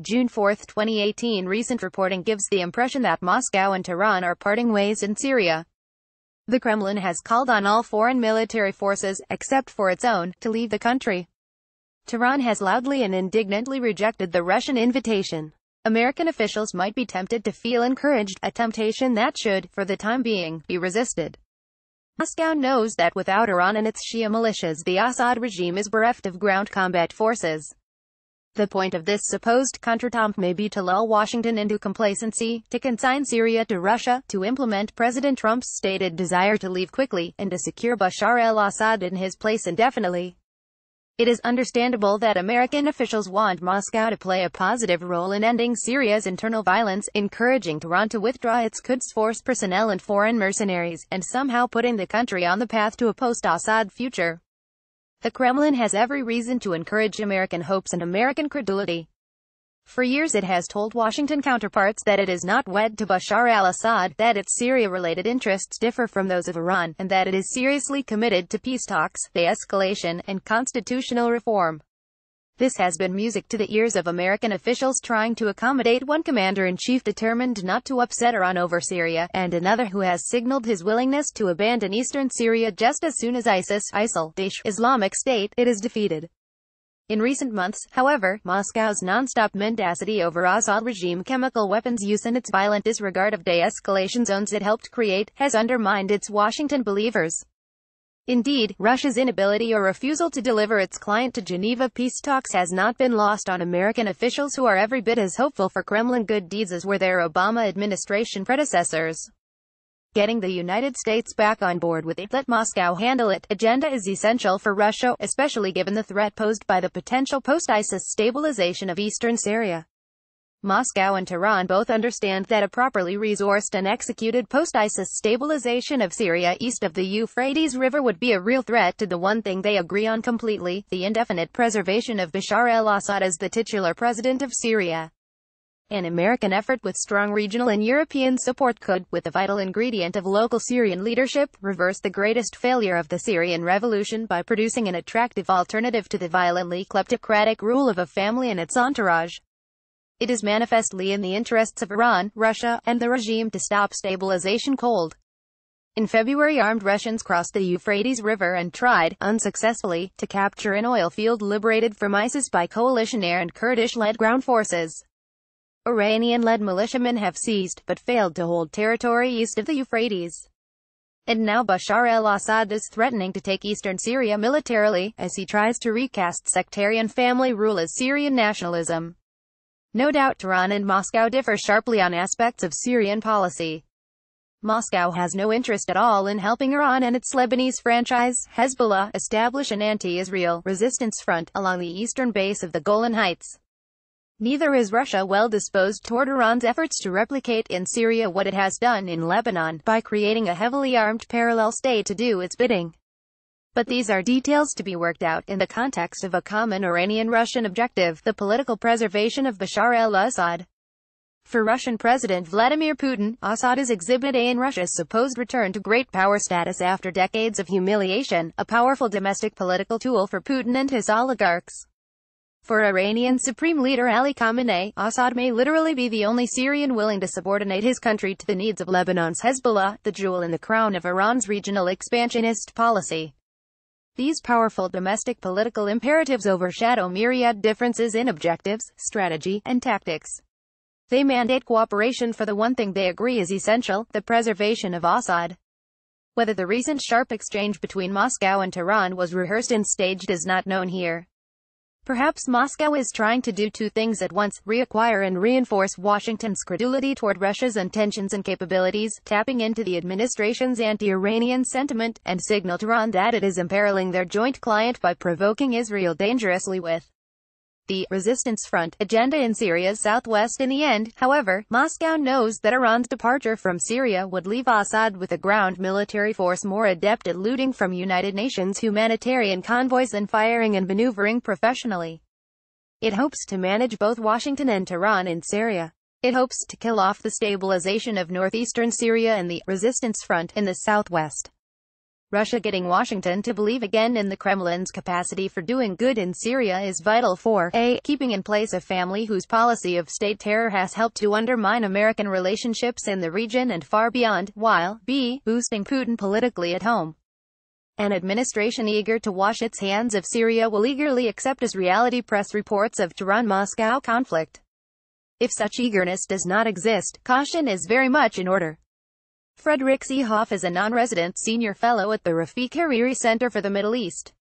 June 4, 2018. Recent reporting gives the impression that Moscow and Tehran are parting ways in Syria. The Kremlin has called on all foreign military forces, except for its own, to leave the country. Tehran has loudly and indignantly rejected the Russian invitation. American officials might be tempted to feel encouraged, a temptation that should, for the time being, be resisted. Moscow knows that without Iran and its Shia militias, the Assad regime is bereft of ground combat forces. The point of this supposed contretemps may be to lull Washington into complacency, to consign Syria to Russia, to implement President Trump's stated desire to leave quickly, and to secure Bashar al-Assad in his place indefinitely. It is understandable that American officials want Moscow to play a positive role in ending Syria's internal violence, encouraging Tehran to withdraw its Quds Force personnel and foreign mercenaries, and somehow putting the country on the path to a post-Assad future. The Kremlin has every reason to encourage American hopes and American credulity. For years it has told Washington counterparts that it is not wed to Bashar al-Assad, that its Syria-related interests differ from those of Iran, and that it is seriously committed to peace talks, de-escalation, and constitutional reform. This has been music to the ears of American officials trying to accommodate one commander-in-chief determined not to upset Iran over Syria, and another who has signaled his willingness to abandon eastern Syria just as soon as ISIL, Daesh, Islamic State, is defeated. In recent months, however, Moscow's non-stop mendacity over Assad regime chemical weapons use and its violent disregard of de-escalation zones it helped create, has undermined its Washington believers. Indeed, Russia's inability or refusal to deliver its client to Geneva peace talks has not been lost on American officials who are every bit as hopeful for Kremlin good deeds as were their Obama administration predecessors. Getting the United States back on board with it "let Moscow handle it" agenda is essential for Russia, especially given the threat posed by the potential post-ISIS stabilization of eastern Syria. Moscow and Tehran both understand that a properly resourced and executed post-ISIS stabilization of Syria east of the Euphrates River would be a real threat to the one thing they agree on completely, the indefinite preservation of Bashar al-Assad as the titular president of Syria. An American effort with strong regional and European support could, with the vital ingredient of local Syrian leadership, reverse the greatest failure of the Syrian revolution by producing an attractive alternative to the violently kleptocratic rule of a family and its entourage. It is manifestly in the interests of Iran, Russia, and the regime to stop stabilization cold. In February, armed Russians crossed the Euphrates River and tried, unsuccessfully, to capture an oil field liberated from ISIS by coalition air and Kurdish-led ground forces. Iranian-led militiamen have seized, but failed to hold territory east of the Euphrates. And now Bashar al-Assad is threatening to take eastern Syria militarily, as he tries to recast sectarian family rule as Syrian nationalism. No doubt Tehran and Moscow differ sharply on aspects of Syrian policy. Moscow has no interest at all in helping Iran and its Lebanese franchise, Hezbollah, establish an anti-Israel resistance front along the eastern base of the Golan Heights. Neither is Russia well disposed toward Iran's efforts to replicate in Syria what it has done in Lebanon, by creating a heavily armed parallel state to do its bidding. But these are details to be worked out in the context of a common Iranian-Russian objective, the political preservation of Bashar al-Assad. For Russian President Vladimir Putin, Assad is Exhibit A in Russia's supposed return to great power status after decades of humiliation, a powerful domestic political tool for Putin and his oligarchs. For Iranian Supreme Leader Ali Khamenei, Assad may literally be the only Syrian willing to subordinate his country to the needs of Lebanon's Hezbollah, the jewel in the crown of Iran's regional expansionist policy. These powerful domestic political imperatives overshadow myriad differences in objectives, strategy, and tactics. They mandate cooperation for the one thing they agree is essential, the preservation of Assad. Whether the recent sharp exchange between Moscow and Tehran was rehearsed and staged is not known here. Perhaps Moscow is trying to do two things at once, reacquire and reinforce Washington's credulity toward Russia's intentions and capabilities, tapping into the administration's anti-Iranian sentiment, and signal to Iran that it is imperiling their joint client by provoking Israel dangerously with the resistance front agenda in Syria's southwest. In the end, however, Moscow knows that Iran's departure from Syria would leave Assad with a ground military force more adept at looting from United Nations humanitarian convoys than firing and maneuvering professionally. It hopes to manage both Washington and Tehran in Syria. It hopes to kill off the stabilization of northeastern Syria and the resistance front in the southwest. Russia getting Washington to believe again in the Kremlin's capacity for doing good in Syria is vital for a. Keeping in place a family whose policy of state terror has helped to undermine American relationships in the region and far beyond, while b. boosting Putin politically at home. An administration eager to wash its hands of Syria will eagerly accept as reality press reports of Tehran-Moscow conflict. If such eagerness does not exist, caution is very much in order. Frederick Seehoff is a non-resident senior fellow at the Rafik Hariri Center for the Middle East.